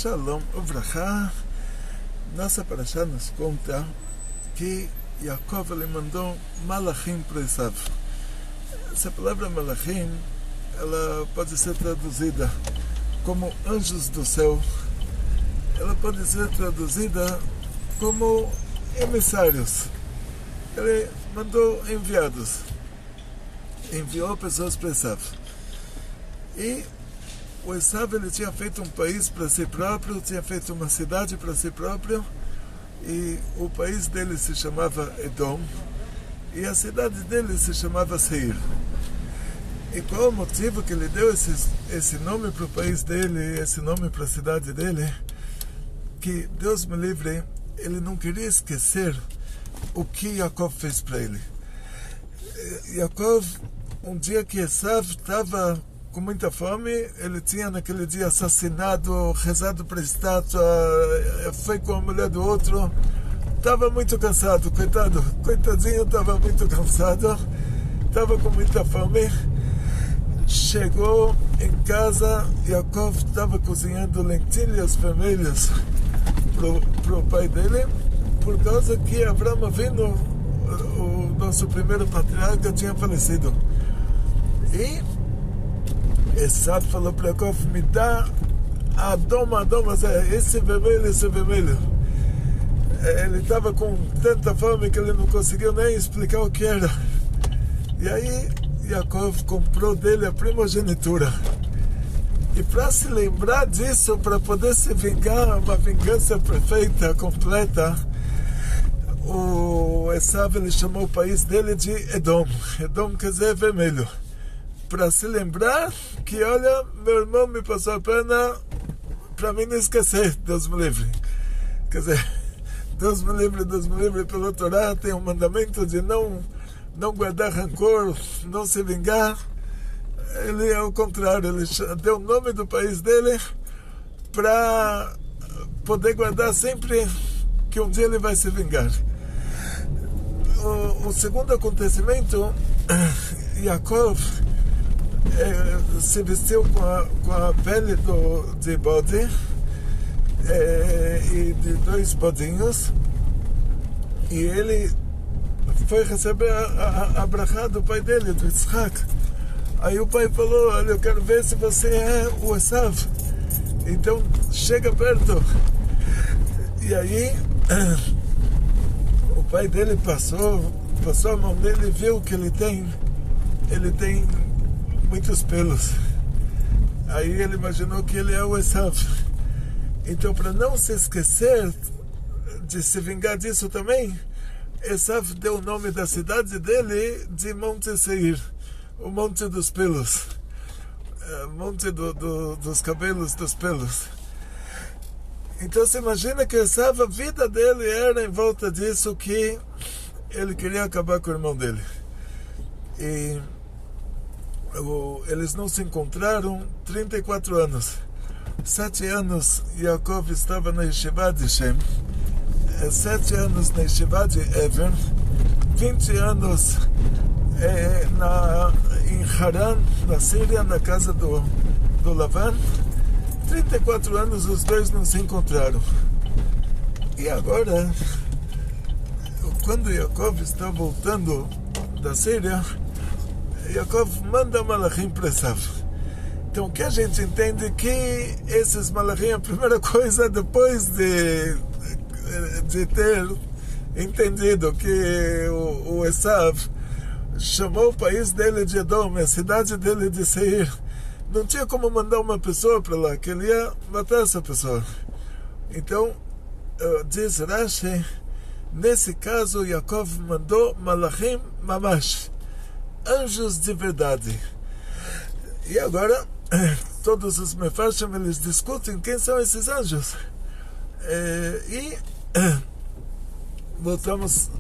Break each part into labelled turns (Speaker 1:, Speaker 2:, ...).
Speaker 1: Shalom Uvrachá. Nossa Parashá nos conta que Yaakov ele mandou Malachim para Esav. Essa palavra Malachim, ela pode ser traduzida como anjos do céu. Ela pode ser traduzida como emissários. Ele mandou enviados. Enviou pessoas para Esav. E o Esav ele tinha feito um país para si próprio, tinha feito uma cidade para si próprio, e o país dele se chamava Edom, e a cidade dele se chamava Seir. E qual o motivo que ele deu esse nome para o país dele, esse nome para a cidade dele? Que Deus me livre, ele não queria esquecer o que Yaakov fez para ele. Yaakov, um dia que Esav estava com muita fome, ele tinha naquele dia assassinado, rezado para a estátua, foi com a mulher do outro, estava muito cansado, coitadinho, estava muito cansado, estava com muita fome. Chegou em casa, Yaakov estava cozinhando lentilhas vermelhas para o pai dele, por causa que Avraham Avinu, o nosso primeiro patriarca, tinha falecido. E Esav falou para Yaakov: me dá Adom, esse vermelho. Ele estava com tanta fome que ele não conseguiu nem explicar o que era. E aí Yaakov comprou dele a primogenitura. E para se lembrar disso, para poder se vingar, uma vingança perfeita, completa, o Esav ele chamou o país dele de Edom. Edom quer dizer vermelho. Para se lembrar que, olha, meu irmão me passou a pena, para mim não esquecer, Deus me livre. Quer dizer, Deus me livre pelo Torá, tem um mandamento de não guardar rancor, não se vingar. Ele é o contrário, ele deu o nome do país dele para poder guardar sempre que um dia ele vai se vingar. O segundo acontecimento, Yaakov se vestiu com a pele de bode e de 2 bodinhos, e ele foi receber a brachá do pai dele, do Yitzhak. Aí o pai falou: olha, eu quero ver se você é o Esav, então chega perto. E aí o pai dele passou a mão dele e viu que ele tem muitos pelos. Aí ele imaginou que ele é o Esav. Então, para não se esquecer de se vingar disso também, Esav deu o nome da cidade dele de Monte Seir, o Monte dos Pelos, Monte dos cabelos, dos pelos. Então, você imagina que Esav, a vida dele era em volta disso, que ele queria acabar com o irmão dele. E eles não se encontraram 34 anos. 7 anos Yaakov estava na Yeshiva de Shem, 7 anos na Yeshiva de Ever, 20 anos em Haran, na Síria, na casa do Lavan. 34 anos os dois não se encontraram. E agora, quando Yaakov está voltando da Síria, Yaakov manda Malachim para Esav. Então, o que a gente entende que esses Malachim, a primeira coisa, depois de ter entendido que o Esav chamou o país dele de Edom, a cidade dele de Seir, não tinha como mandar uma pessoa para lá, que ele ia matar essa pessoa. Então, diz Rashi, nesse caso, Yaakov mandou Malachim Mamash, anjos de verdade. E agora todos os mefarshim eles discutem quem são esses anjos. E voltamos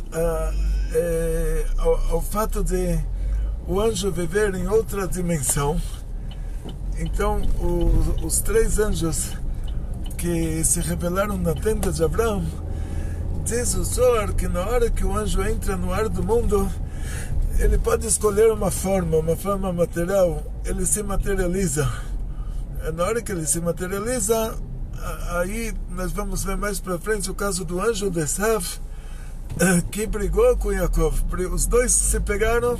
Speaker 1: ao fato de o anjo viver em outra dimensão. Então os 3 anjos que se revelaram na tenda de Abraão, diz o Zohar que na hora que o anjo entra no ar do mundo, ele pode escolher uma forma material, ele se materializa. Na hora que ele se materializa, aí nós vamos ver mais para frente o caso do anjo de Esav, que brigou com Yaakov. Os dois se pegaram,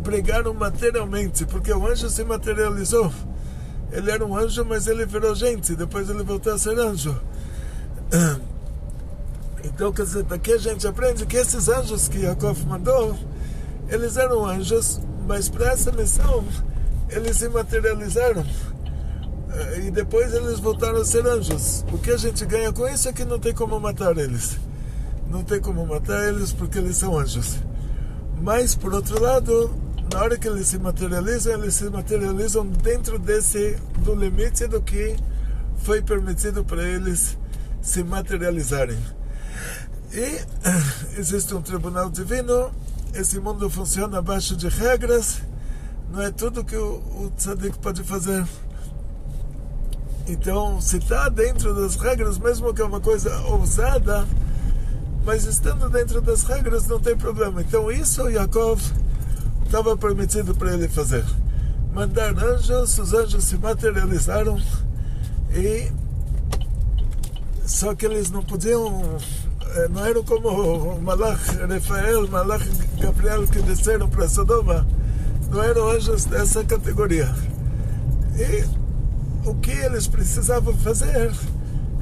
Speaker 1: brigaram materialmente, porque o anjo se materializou. Ele era um anjo, mas ele virou gente, depois ele voltou a ser anjo. Então, quer dizer, daqui a gente aprende que esses anjos que Yaakov mandou, eles eram anjos, mas para essa missão eles se materializaram e depois eles voltaram a ser anjos. O que a gente ganha com isso é que não tem como matar eles. Não tem como matar eles porque eles são anjos. Mas, por outro lado, na hora que eles se materializam dentro do limite do que foi permitido para eles se materializarem. E existe um tribunal divino. Esse mundo funciona abaixo de regras. Não é tudo que o tzadik pode fazer. Então, se está dentro das regras, mesmo que é uma coisa ousada, mas estando dentro das regras não tem problema. Então, isso Yaakov estava permitido para ele fazer. Mandar anjos, os anjos se materializaram, e só que eles não podiam, não eram como o Malach Rafael, Malach Gabriel, que desceram para Sodoma. Não eram anjos dessa categoria. E o que eles precisavam fazer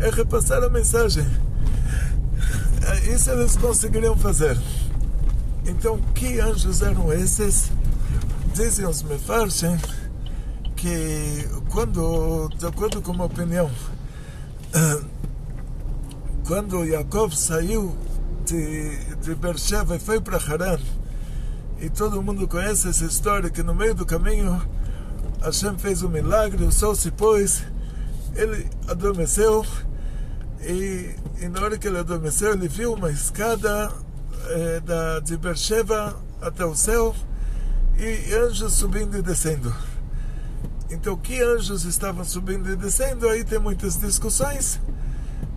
Speaker 1: é repassar a mensagem. Isso eles conseguiriam fazer. Então, que anjos eram esses? Dizem os Mefarshim que, de acordo com uma opinião, quando Yaakov saiu de Beersheba e foi para Haran, e todo mundo conhece essa história, que no meio do caminho Hashem fez um milagre, o sol se pôs, ele adormeceu, e na hora que ele adormeceu, ele viu uma escada de Beersheba até o céu, e anjos subindo e descendo. Então, que anjos estavam subindo e descendo? Aí tem muitas discussões,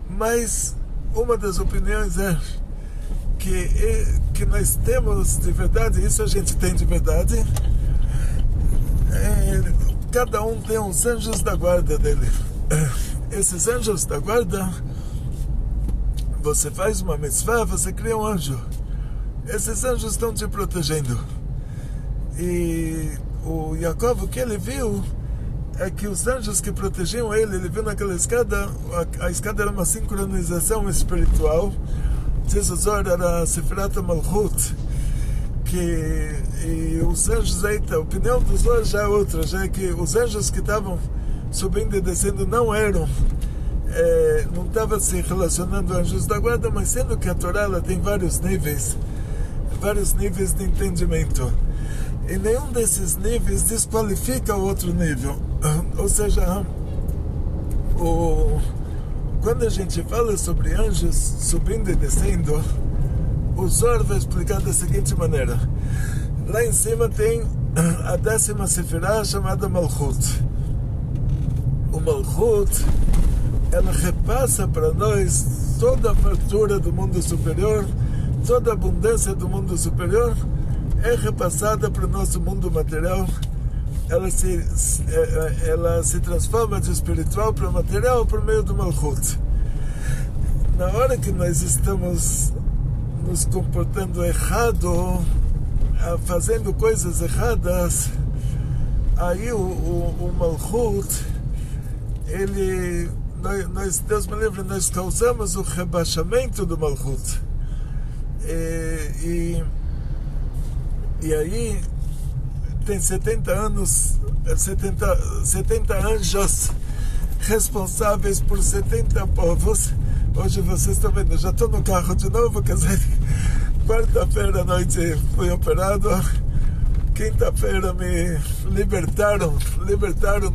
Speaker 1: mas uma das opiniões é que nós temos de verdade, isso a gente tem de verdade, cada um tem os anjos da guarda dele. Esses anjos da guarda, você faz uma mitzvah, você cria um anjo. Esses anjos estão te protegendo. E o Yaakov, o que ele viu é que os anjos que protegiam ele viu naquela escada, a escada era uma sincronização espiritual. Diz o Zohar, era a Sefirat Malchut, e os anjos, a opinião dos Zohar já é outra, já é que os anjos que estavam subindo e descendo não eram, não estava se relacionando a anjos da guarda, mas sendo que a Torá ela tem vários níveis de entendimento, e nenhum desses níveis desqualifica o outro nível. Ou seja, quando a gente fala sobre anjos subindo e descendo, o Zohar vai explicar da seguinte maneira: lá em cima tem a 10ª Sefirah chamada Malchut. O Malchut, ela repassa para nós toda a fartura do mundo superior, toda a abundância do mundo superior é repassada para o nosso mundo material. Ela se transforma de espiritual para material por meio do Malchut. Na hora que nós estamos nos comportando errado, fazendo coisas erradas, aí o Malchut, Deus me livre, nós causamos o rebaixamento do Malchut. E aí tem 70 anjos responsáveis por 70 povos. Hoje vocês estão vendo, já estou no carro de novo, quer dizer, quarta-feira à noite fui operado, quinta-feira me libertaram,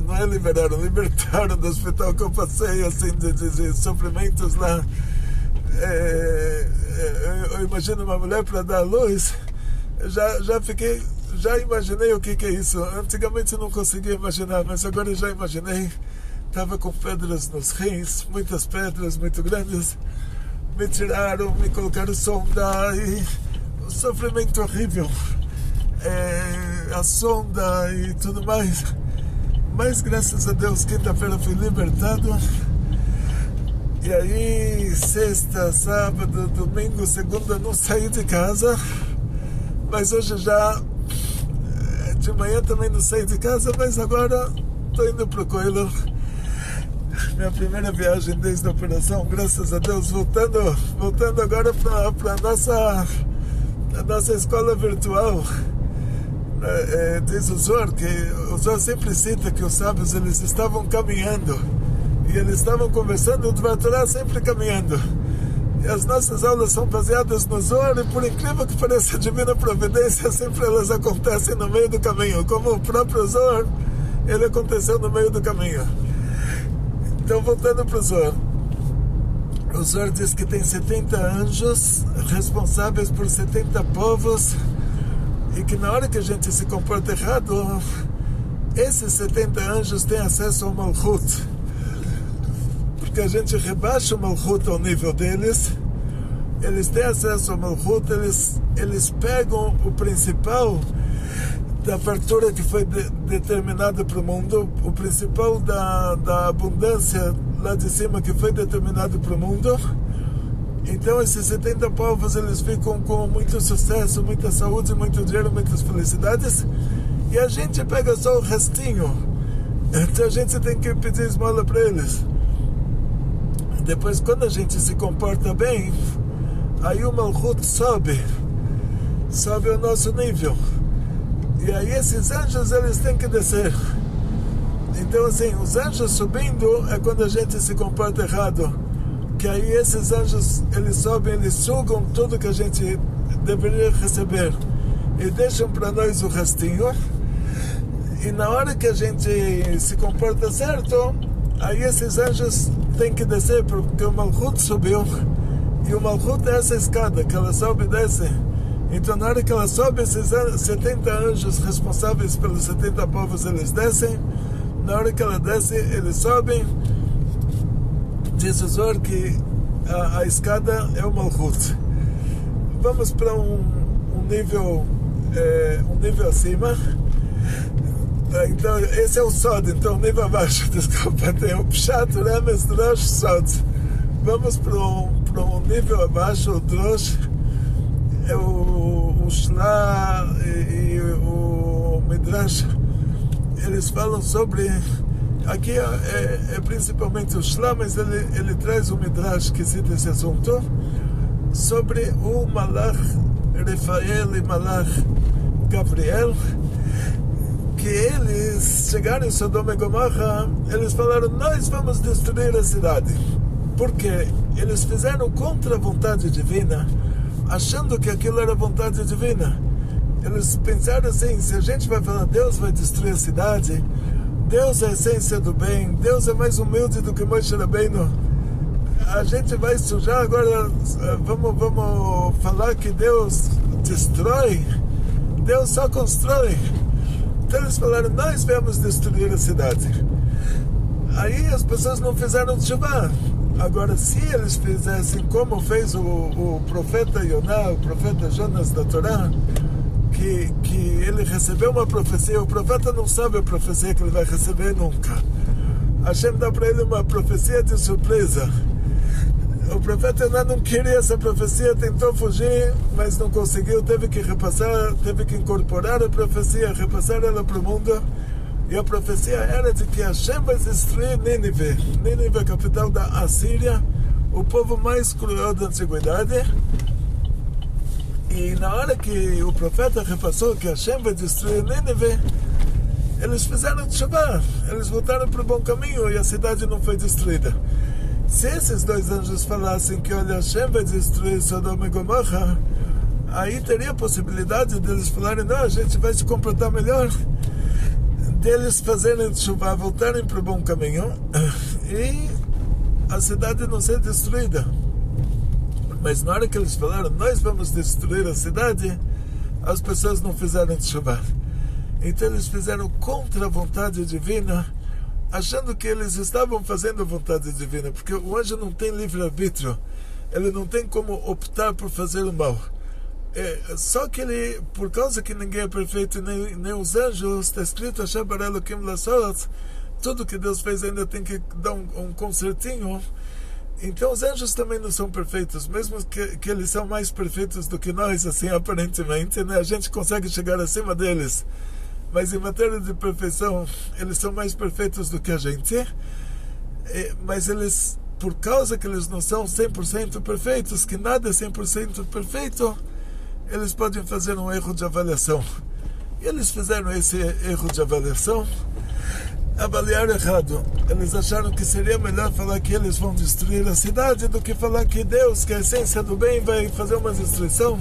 Speaker 1: não é liberaram, libertaram do hospital que eu passei, assim, de sofrimentos lá. Eu imagino uma mulher para dar à luz, já imaginei o que é isso. Antigamente eu não conseguia imaginar, mas agora eu já imaginei. Estava com pedras nos rins, muitas pedras muito grandes. Me tiraram, me colocaram sonda, e um sofrimento horrível. A sonda e tudo mais. Mas graças a Deus, quinta-feira fui libertado. E aí, sexta, sábado, domingo, segunda, não saí de casa. Mas hoje já, de manhã também não saí de casa, mas agora estou indo para o Koilo. Minha primeira viagem desde a operação, graças a Deus, voltando agora para a nossa escola virtual. Diz o Zohar, que o Zohar sempre cita que os sábios eles estavam caminhando e eles estavam conversando, o Dvar Torá sempre caminhando. E as nossas aulas são baseadas no Zohar, e por incrível que pareça, a divina providência sempre elas acontecem no meio do caminho, como o próprio Zohar, ele aconteceu no meio do caminho. Então, voltando para o Zohar, o Zohar diz que tem 70 anjos responsáveis por 70 povos, e que na hora que a gente se comporta errado, esses 70 anjos têm acesso ao Malchut, porque a gente rebaixa o Malchut ao nível deles. Eles têm acesso ao Malchut, eles pegam o principal da fartura que foi determinada para o mundo, o principal da abundância lá de cima que foi determinado para o mundo. Então esses 70 povos eles ficam com muito sucesso, muita saúde, muito dinheiro, muitas felicidades, e a gente pega só o restinho. Então a gente tem que pedir esmola para eles. Depois, quando a gente se comporta bem, aí o Malchut sobe ao nosso nível. E aí esses anjos eles têm que descer. Então assim, os anjos subindo é quando a gente se comporta errado, que aí esses anjos eles sobem, eles sugam tudo que a gente deveria receber e deixam para nós o restinho. E na hora que a gente se comporta certo, aí esses anjos têm que descer, porque o Malchut subiu, e o Malchut é essa escada que ela sobe e desce. Então na hora que ela sobe, esses 70 anjos responsáveis pelos 70 povos eles descem. Na hora que ela desce, eles sobem. Diz o Zohar que a escada é o Malchut. Vamos para um nível acima. Então esse é o Sod. Então o nível abaixo, desculpa, tem o Pshat, Remes, Drosh, Sod. Vamos para um nível abaixo, o Drosh, o Shla e o Midrash. Eles falam sobre, aqui é principalmente o Shla, mas ele traz o Midrash que cita esse assunto, sobre o Malach Rafael e Malach Gabriel, que eles chegaram em Sodoma e Gomorra, eles falaram, nós vamos destruir a cidade, porque eles fizeram contra a vontade divina, achando que aquilo era vontade divina. Eles pensaram assim, se a gente vai falar Deus vai destruir a cidade, Deus é a essência do bem, Deus é mais humilde do que Moshe Rabbeinu, a gente vai sujar, agora vamos falar que Deus destrói, Deus só constrói. Então eles falaram, nós vamos destruir a cidade. Aí as pessoas não fizeram tshuva. Agora, se eles fizessem como fez o profeta Yoná, o profeta Jonas da Torá, que ele recebeu uma profecia, o profeta não sabe a profecia que ele vai receber nunca. Hashem dá para ele uma profecia de surpresa. O profeta Yoná não queria essa profecia, tentou fugir, mas não conseguiu, teve que repassar, teve que incorporar a profecia, repassar ela para o mundo. E a profecia era de que Hashem vai destruir Nínive. Nínive é a capital da Assíria, o povo mais cruel da antiguidade. E na hora que o profeta repassou que Hashem vai destruir Nínive, eles fizeram tshuva, eles voltaram para o bom caminho e a cidade não foi destruída. Se esses dois anjos falassem que olha, Hashem vai destruir Sodoma e Gomorra, aí teria a possibilidade deles falarem, não, a gente vai se comportar melhor, deles fazerem tshuva, voltarem para o bom caminho e a cidade não ser destruída. Mas na hora que eles falaram, nós vamos destruir a cidade, as pessoas não fizeram tshuva. Então eles fizeram contra a vontade divina, achando que eles estavam fazendo a vontade divina, porque o anjo não tem livre-arbítrio, ele não tem como optar por fazer o mal. Só que ele, por causa que ninguém é perfeito, nem os anjos, está escrito, tudo que Deus fez ainda tem que dar um consertinho, Então os anjos também não são perfeitos, mesmo que eles são mais perfeitos do que nós, assim, aparentemente, né? A gente consegue chegar acima deles, mas em matéria de perfeição, eles são mais perfeitos do que a gente, mas eles, por causa que eles não são 100% perfeitos, que nada é 100% perfeito, eles podem fazer um erro de avaliação. E eles fizeram esse erro de avaliação, avaliaram errado. Eles acharam que seria melhor falar que eles vão destruir a cidade do que falar que Deus, que é a essência do bem, vai fazer uma destruição.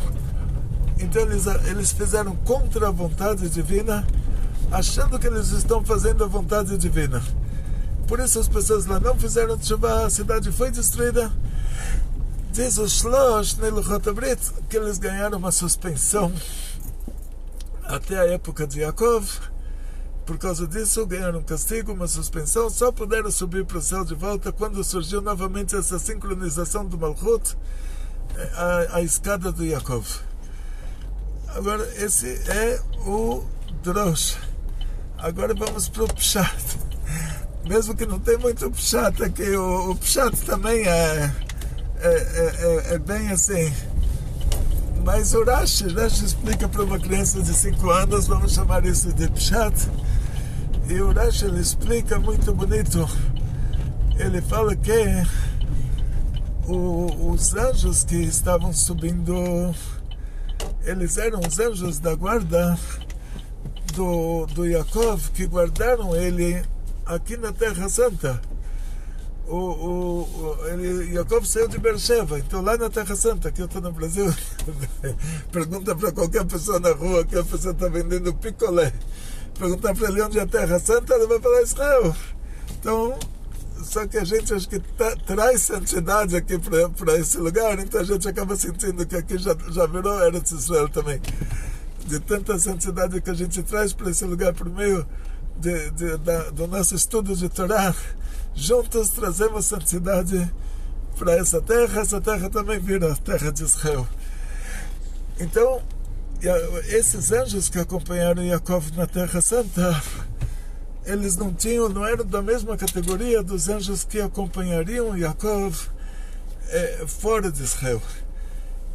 Speaker 1: Então eles fizeram contra a vontade divina, achando que eles estão fazendo a vontade divina. Por isso as pessoas lá não fizeram tshuva, a cidade foi destruída. Diz o Shlosh Neluchot Abrit que eles ganharam uma suspensão até a época de Yaakov. Por causa disso ganharam um castigo, uma suspensão, só puderam subir para o céu de volta quando surgiu novamente essa sincronização do Malchut, a escada do Yaakov. Agora esse é o Drosh. Agora vamos para o Pshat. Mesmo que não tem muito Pshat aqui, o Pshat também é bem assim. Mas o Rashi explica para uma criança de 5 anos, vamos chamar isso de Pshat. E o Rashi ele explica muito bonito. Ele fala que os anjos que estavam subindo, eles eram os anjos da guarda do Yaakov, que guardaram ele aqui na Terra Santa. Yaakov saiu de Beersheba, então lá na Terra Santa, que eu estou no Brasil, pergunta para qualquer pessoa na rua que a pessoa está vendendo picolé, perguntar para ele onde é a Terra Santa, ele vai falar Israel. Então, só que a gente acho que traz santidade aqui para esse lugar, então a gente acaba sentindo que aqui já virou Eretz Israel também, de tanta santidade que a gente traz para esse lugar por meio do nosso estudo de Torá. Juntos trazemos santidade para essa terra também vira a terra de Israel. Então, esses anjos que acompanharam Yaakov na Terra Santa, eles não eram da mesma categoria dos anjos que acompanhariam Yaakov fora de Israel.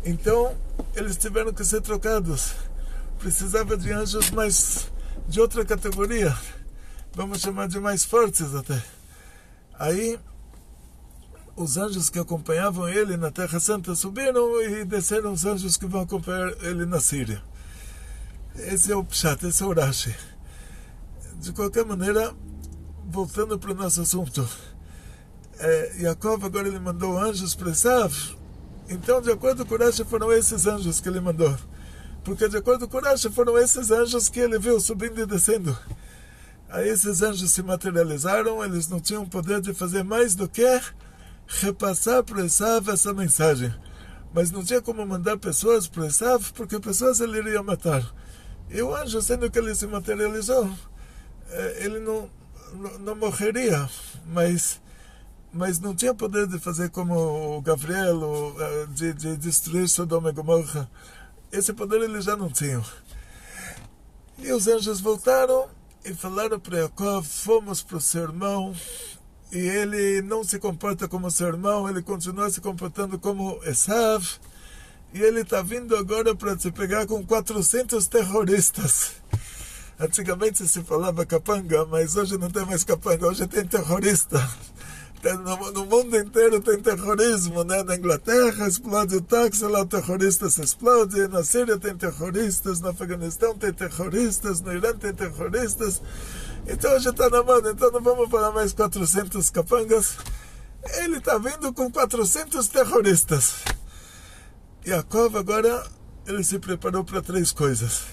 Speaker 1: Então, eles tiveram que ser trocados. Precisava de anjos de outra categoria, vamos chamar de mais fortes até. Aí, os anjos que acompanhavam ele na Terra Santa subiram e desceram os anjos que vão acompanhar ele na Síria. Esse é o Pshat, esse é o Rashi. De qualquer maneira, voltando para o nosso assunto, Yaakov agora ele mandou anjos para Esav. Então, de acordo com o Rashi, foram esses anjos que ele mandou. Porque de acordo com o Rashi, foram esses anjos que ele viu subindo e descendo. Aí esses anjos se materializaram, eles não tinham poder de fazer mais do que repassar para Esav essa mensagem. Mas não tinha como mandar pessoas para Esav, porque pessoas ele iria matar. E o anjo, sendo que ele se materializou, ele não morreria, mas não tinha poder de fazer como o Gabriel, de destruir Sodoma e Gomorra. Esse poder eles já não tinham. E os anjos voltaram e falaram para Yaakov: fomos para o seu irmão, e ele não se comporta como seu irmão, ele continua se comportando como Esav, e ele está vindo agora para te pegar com 400 terroristas. Antigamente se falava capanga, mas hoje não tem mais capanga, hoje tem terrorista. No mundo inteiro tem terrorismo, né? Na Inglaterra explode o táxi, lá terroristas explodem, na Síria tem terroristas, no Afeganistão tem terroristas, no Irã tem terroristas. Então hoje está na moda, então não vamos falar mais 400 capangas. Ele está vindo com 400 terroristas. Yaakov agora, ele se preparou para 3 coisas.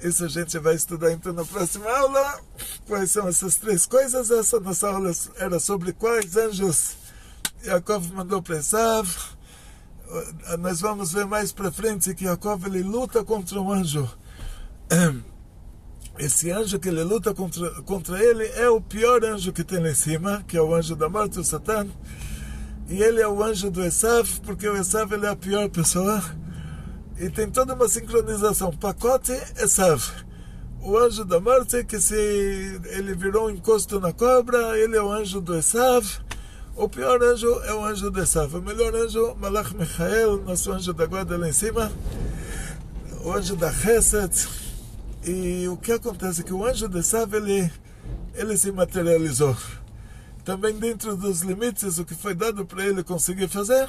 Speaker 1: Isso a gente vai estudar então na próxima aula. Quais são essas 3 coisas? Essa nossa aula era sobre quais anjos Yaakov mandou para Esav. Nós vamos ver mais para frente que Yaakov ele luta contra um anjo. Esse anjo que ele luta contra ele é o pior anjo que tem lá em cima, que é o anjo da morte, o Satã. E ele é o anjo do Esav, porque o Esav ele é a pior pessoa. E tem toda uma sincronização. Pacote Esav. O anjo da morte, que se ele virou um encosto na cobra, ele é o anjo do Esav. O pior anjo é o anjo de Esav. O melhor anjo, Malach Michael, nosso anjo da guarda lá em cima, o anjo da Chesed. E o que acontece é que o anjo de Esav, ele se materializou. Também dentro dos limites, o que foi dado para ele conseguir fazer,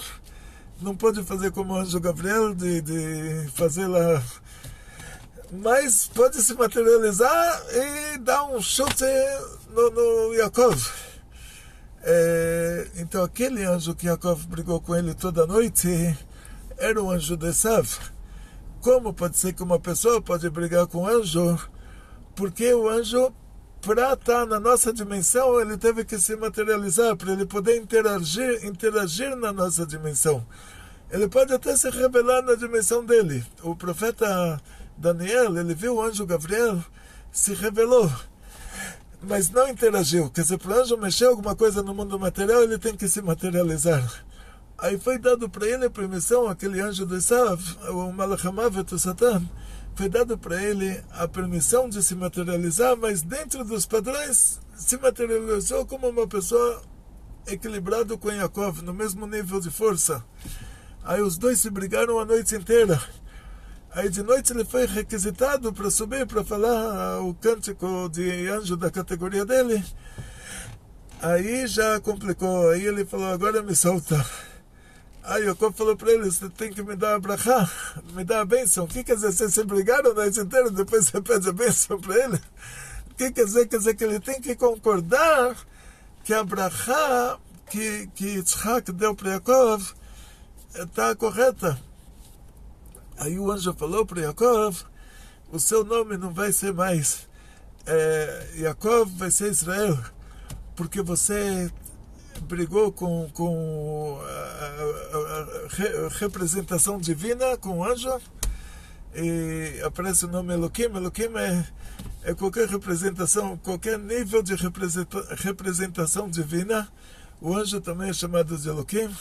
Speaker 1: não pode fazer como o anjo Gabriel, de fazer lá, mas pode se materializar e dar um chute no Yaakov. Então aquele anjo que Yaakov brigou com ele toda noite era o anjo de Esav. Como pode ser que uma pessoa pode brigar com o anjo? Porque o anjo, para estar na nossa dimensão, ele teve que se materializar, para ele poder interagir na nossa dimensão. Ele pode até se revelar na dimensão dele. O profeta Daniel, ele viu o anjo Gabriel, se revelou, mas não interagiu. Quer dizer, para o anjo mexer alguma coisa no mundo material, ele tem que se materializar. Aí foi dado para ele a permissão, aquele anjo de Esav, o Malach HaMavet, o Satan, foi dado para ele a permissão de se materializar, mas dentro dos padrões se materializou como uma pessoa equilibrada com Yaakov, no mesmo nível de força. Aí os dois se brigaram a noite inteira. Aí de noite ele foi requisitado para subir, para falar o cântico de anjo da categoria dele. Aí já complicou, aí ele falou, agora me solta. Aí Yaakov falou para ele, você tem que me dar a brachá, me dar a bênção. O que quer dizer? Vocês se brigaram a noite inteira, depois você pede a bênção para ele? O que quer dizer? Quer dizer que ele tem que concordar que a brachá que Yitzhak deu para Yaakov está correta. Aí o anjo falou para Yaakov, o seu nome não vai ser mais Yaakov, vai ser Israel, porque você brigou com a representação divina, com o anjo, e aparece o nome Eloquim. Eloquim é qualquer representação, qualquer nível de representação divina. O anjo também é chamado de Eloquim.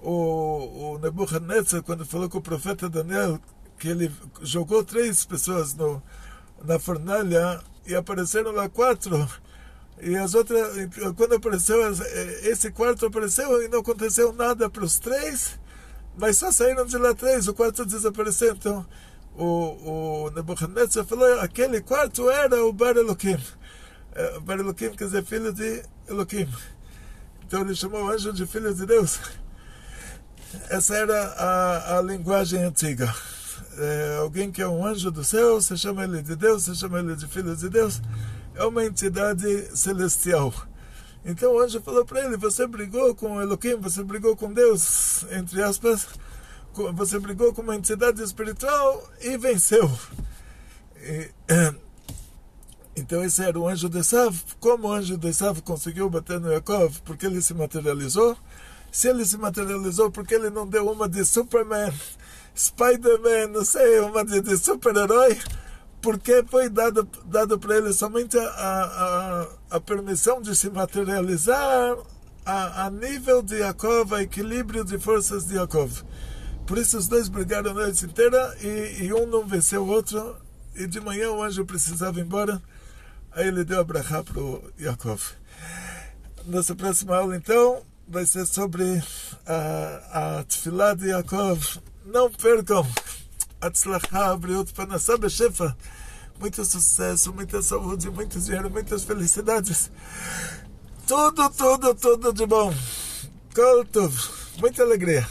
Speaker 1: O Nebuchadnezzar, quando falou com o profeta Daniel, que ele jogou 3 pessoas na fornalha e apareceram lá 4, e as outras, quando apareceu, esse quarto apareceu e não aconteceu nada para os 3, mas só saíram de lá 3, o quarto desapareceu. Então o Nebuchadnezzar falou, aquele quarto era o Bar Eloquim. Bar Eloquim quer dizer filho de Eloquim. Então ele chamou o anjo de filho de Deus. Essa era a linguagem antiga. Alguém que é um anjo do céu, você chama ele de Deus, você chama ele de filho de Deus, é uma entidade celestial. Então o anjo falou para ele, você brigou com Eloquim, você brigou com Deus, entre aspas, você brigou com uma entidade espiritual e venceu. Então esse era o anjo de Esav. Como o anjo de Esav conseguiu bater no Yaakov? Porque ele se materializou. Se ele se materializou, porque ele não deu uma de Superman, Spider-Man, não sei, uma de super-herói, porque foi dado para ele somente a permissão de se materializar a nível de Yaakov, a equilíbrio de forças de Yaakov. Por isso os dois brigaram a noite inteira e um não venceu o outro, e de manhã o anjo precisava ir embora, aí ele deu a brachá para o Yaakov. Nossa próxima aula, então, vai ser sobre a tefilá de Yaakov. Não percam! Atzlachá, Briut, Panassá, Beshefa. Muito sucesso, muita saúde, muito dinheiro, muitas felicidades. Tudo de bom. Kol Tov. Muita alegria.